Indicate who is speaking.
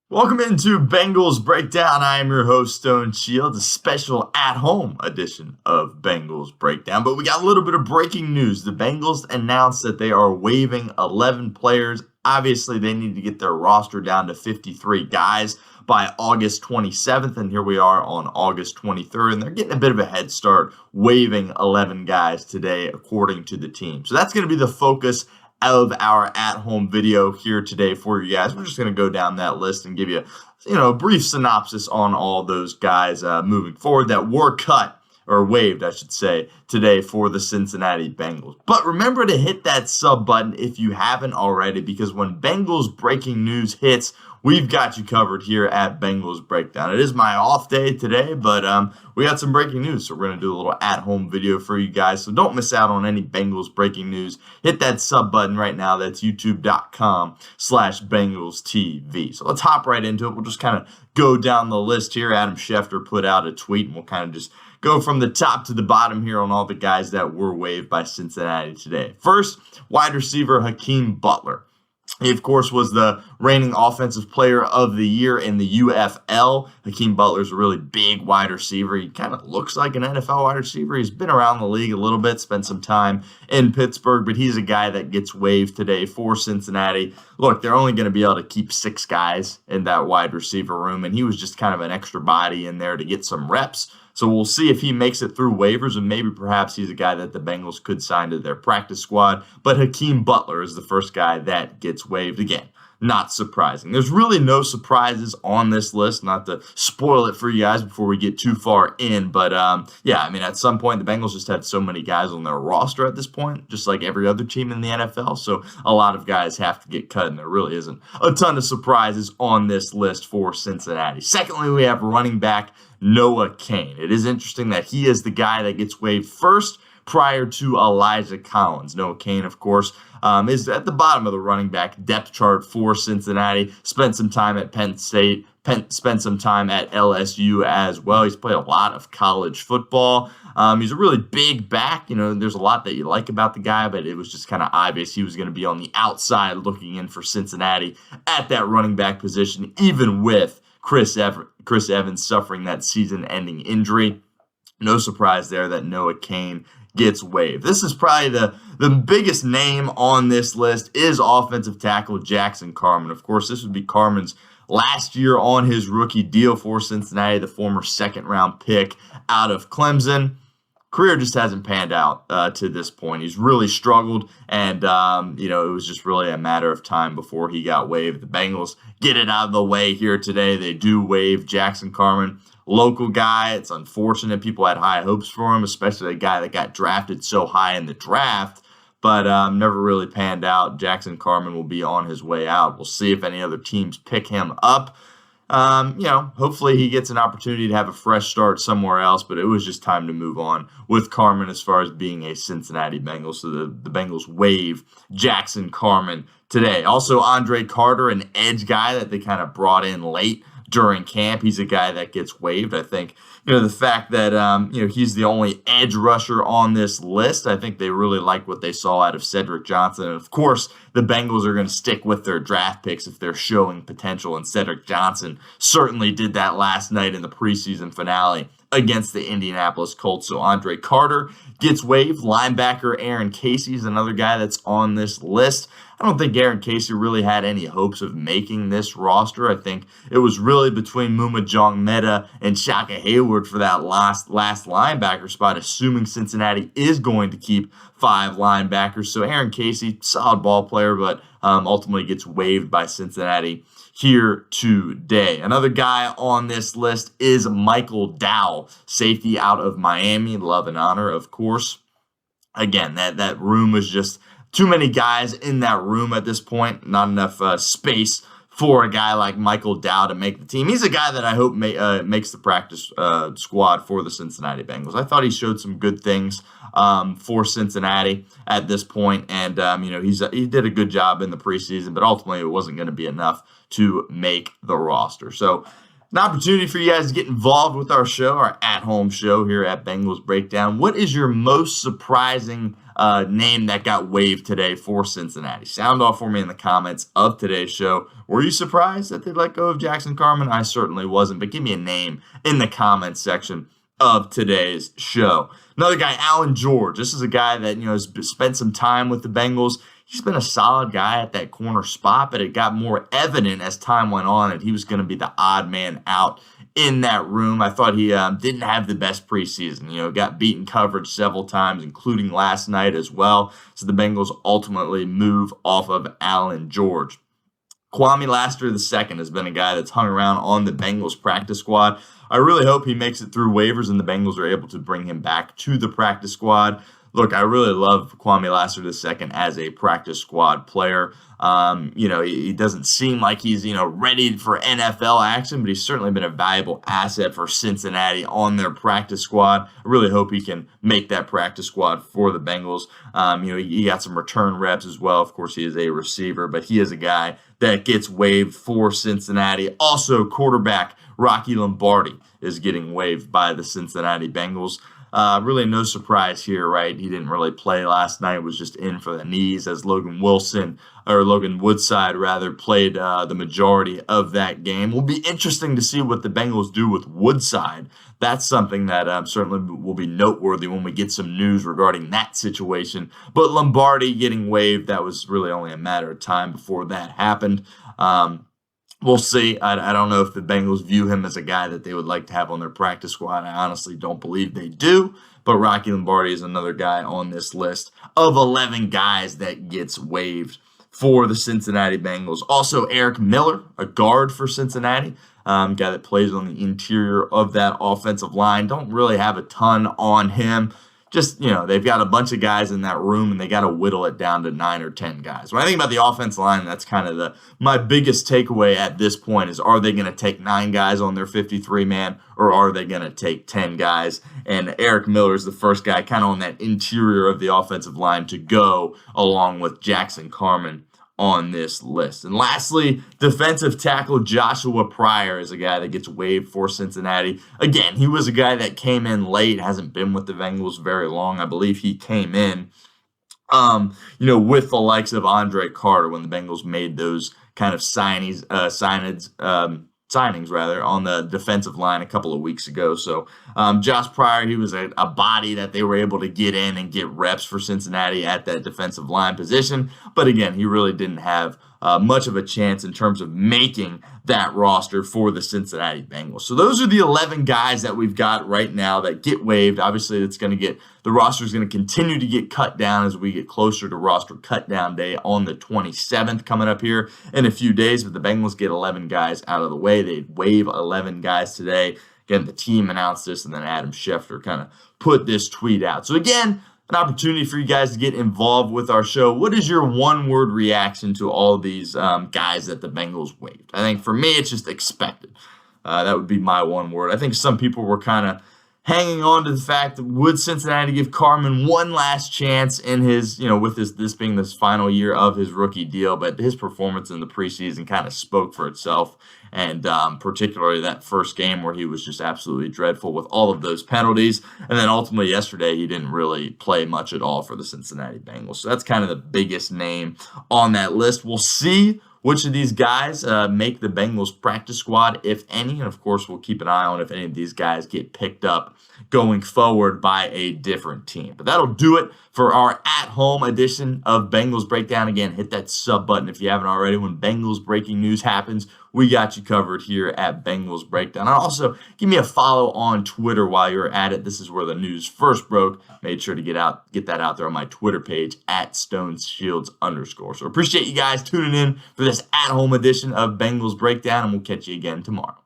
Speaker 1: Welcome into Bengals Breakdown. I am your host, Stone Shields, a special at-home edition of Bengals Breakdown. But we got a little bit of breaking news. The Bengals announced that they are waiving 11 players. Obviously, they need to get their roster down to 53 guys by August 27th, and here we are on August 23rd, and they're getting a bit of a head start, waiving 11 guys today, according to the team. So that's going to be the focus of our at-home video here today for you guys. We're just going to go down that list and give you, a brief synopsis on all those guys moving forward that were cut or waived, I should say, today for the Cincinnati Bengals. But remember to hit that sub button if you haven't already, because when Bengals breaking news hits, we've got you covered here at Bengals Breakdown. It is my off day today, but we got some breaking news, so we're going to do a little at-home video for you guys. So don't miss out on any Bengals breaking news. Hit that sub button right now. That's youtube.com/BengalsTV. So let's hop right into it. We'll just kind of go down the list here. Adam Schefter put out a tweet, and we'll kind of just go from the top to the bottom here on all the guys that were waived by Cincinnati today. First, wide receiver Hakeem Butler. He, of course, was the reigning offensive player of the year in the UFL. Hakeem Butler's a really big wide receiver. He kind of looks like an NFL wide receiver. He's been around the league a little bit, spent some time in Pittsburgh, but he's a guy that gets waived today for Cincinnati. Look, they're only going to be able to keep 6 guys in that wide receiver room, and he was just kind of an extra body in there to get some reps. So we'll see if he makes it through waivers, and maybe perhaps he's a guy that the Bengals could sign to their practice squad. But Hakeem Butler is the first guy that gets waived. Again, not surprising. There's really no surprises on this list, not to spoil it for you guys before we get too far in. But, at some point, the Bengals just had so many guys on their roster at this point, just like every other team in the NFL. So a lot of guys have to get cut, and there really isn't a ton of surprises on this list for Cincinnati. Secondly, we have running back Noah Cain. It is interesting that he is the guy that gets waived first prior to Elijah Collins. Noah Cain, of course, is at the bottom of the running back depth chart for Cincinnati. Spent some time at Penn State, spent some time at LSU as well. He's played a lot of college football. He's a really big back. There's a lot that you like about the guy, but it was just kind of obvious he was going to be on the outside looking in for Cincinnati at that running back position, even with Chris Evans suffering that season-ending injury. No surprise there that Noah Cain gets waived. This is probably the biggest name on this list is offensive tackle Jackson Carman. Of course, this would be Carman's last year on his rookie deal for Cincinnati, the former second-round pick out of Clemson. Career just hasn't panned out to this point. He's really struggled, and it was just really a matter of time before he got waived. The Bengals get it out of the way here today. They do waive Jackson Carman, local guy. It's unfortunate. People had high hopes for him, especially a guy that got drafted so high in the draft, but never really panned out. Jackson Carman will be on his way out. We'll see if any other teams pick him up. Hopefully he gets an opportunity to have a fresh start somewhere else, but it was just time to move on with Carman as far as being a Cincinnati Bengal. So the Bengals waive Jackson Carman today. Also, Andre Carter, an edge guy that they kind of brought in late during camp. He's a guy that gets waived. I think, the fact that, he's the only edge rusher on this list, I think they really like what they saw out of Cedric Johnson. And of course, the Bengals are going to stick with their draft picks if they're showing potential. And Cedric Johnson certainly did that last night in the preseason finale against the Indianapolis Colts. So Andre Carter gets waived. Linebacker Aaron Casey is another guy that's on this list. I don't think Aaron Casey really had any hopes of making this roster. I think it was really between Muma Jong-Meta and Shaka Hayward for that last linebacker spot, assuming Cincinnati is going to keep 5 linebackers. So Aaron Casey, solid ball player, but ultimately gets waived by Cincinnati here today. Another guy on this list is Michael Dowell, safety out of Miami. Love and honor, of course. Again, that room was just too many guys in that room at this point. Not enough space for a guy like Michael Dowell to make the team. He's a guy that I hope makes the practice squad for the Cincinnati Bengals. I thought he showed some good things for Cincinnati at this point, and he did a good job in the preseason, but ultimately it wasn't going to be enough to make the roster. So an opportunity for you guys to get involved with our show, our at-home show here at Bengals Breakdown. What is your most surprising name that got waived today for Cincinnati? Sound off for me in the comments of today's show. Were you surprised that they let go of Jackson Carman? I certainly wasn't, but give me a name in the comments section of today's show. Another guy, Allan George. This is a guy that, has spent some time with the Bengals. He's been a solid guy at that corner spot, but it got more evident as time went on that he was going to be the odd man out in that room. I thought he didn't have the best preseason. Got beaten coverage several times, including last night as well. So the Bengals ultimately move off of Allan George. Kwamie Lassiter II has been a guy that's hung around on the Bengals practice squad. I really hope he makes it through waivers and the Bengals are able to bring him back to the practice squad. Look, I really love Kwamie Lassiter II as a practice squad player. He doesn't seem like he's, ready for NFL action, but he's certainly been a valuable asset for Cincinnati on their practice squad. I really hope he can make that practice squad for the Bengals. He got some return reps as well. Of course, he is a receiver, but he is a guy that gets waived for Cincinnati. Also, quarterback Rocky Lombardi is getting waived by the Cincinnati Bengals. Really no surprise here, right? He didn't really play last night, was just in for the knees as Logan Woodside played the majority of that game. Will be interesting to see what the Bengals do with Woodside. That's something that certainly will be noteworthy when we get some news regarding that situation. But Lombardi getting waived, that was really only a matter of time before that happened. We'll see. I don't know if the Bengals view him as a guy that they would like to have on their practice squad. I honestly don't believe they do. But Rocky Lombardi is another guy on this list of 11 guys that gets waived for the Cincinnati Bengals. Also, Eric Miller, a guard for Cincinnati, guy that plays on the interior of that offensive line. Don't really have a ton on him. Just, they've got a bunch of guys in that room, and they got to whittle it down to 9 or 10 guys. When I think about the offensive line, that's kind of my biggest takeaway at this point is, are they going to take 9 guys on their 53-man, or are they going to take 10 guys? And Eric Miller is the first guy kind of on that interior of the offensive line to go, along with Jackson Carman on this list. And lastly, defensive tackle Joshua Pryor is a guy that gets waived for Cincinnati. Again, he was a guy that came in late, hasn't been with the Bengals very long. I believe he came in, with the likes of Andre Carter when the Bengals made those kind of signings on the defensive line a couple of weeks ago. So Josh Pryor, he was a body that they were able to get in and get reps for Cincinnati at that defensive line position. But again, he really didn't have much of a chance in terms of making that roster for the Cincinnati Bengals. So those are the 11 guys that we've got right now that get waived. Obviously, the roster is going to continue to get cut down as we get closer to roster cut down day on the 27th coming up here in a few days. But the Bengals get 11 guys out of the way. They waive 11 guys today. Again, the team announced this, and then Adam Schefter kind of put this tweet out. So again, an opportunity for you guys to get involved with our show. What is your one-word reaction to all of these guys that the Bengals waived? I think for me, it's just expected. That would be my one word. I think some people were kind of hanging on to the fact that would Cincinnati give Carman one last chance in his, with this being this final year of his rookie deal, but his performance in the preseason kind of spoke for itself. And particularly that first game where he was just absolutely dreadful with all of those penalties. And then ultimately yesterday, he didn't really play much at all for the Cincinnati Bengals. So that's kind of the biggest name on that list. We'll see which of these guys make the Bengals practice squad, if any. And of course, we'll keep an eye on if any of these guys get picked up going forward by a different team. But that'll do it for our at-home edition of Bengals Breakdown. Again, hit that sub button if you haven't already. When Bengals breaking news happens, we got you covered here at Bengals Breakdown. And also, give me a follow on Twitter while you're at it. This is where the news first broke. Made sure to get that out there on my Twitter page at @StonesShields_. So appreciate you guys tuning in for this at-home edition of Bengals Breakdown, and we'll catch you again tomorrow.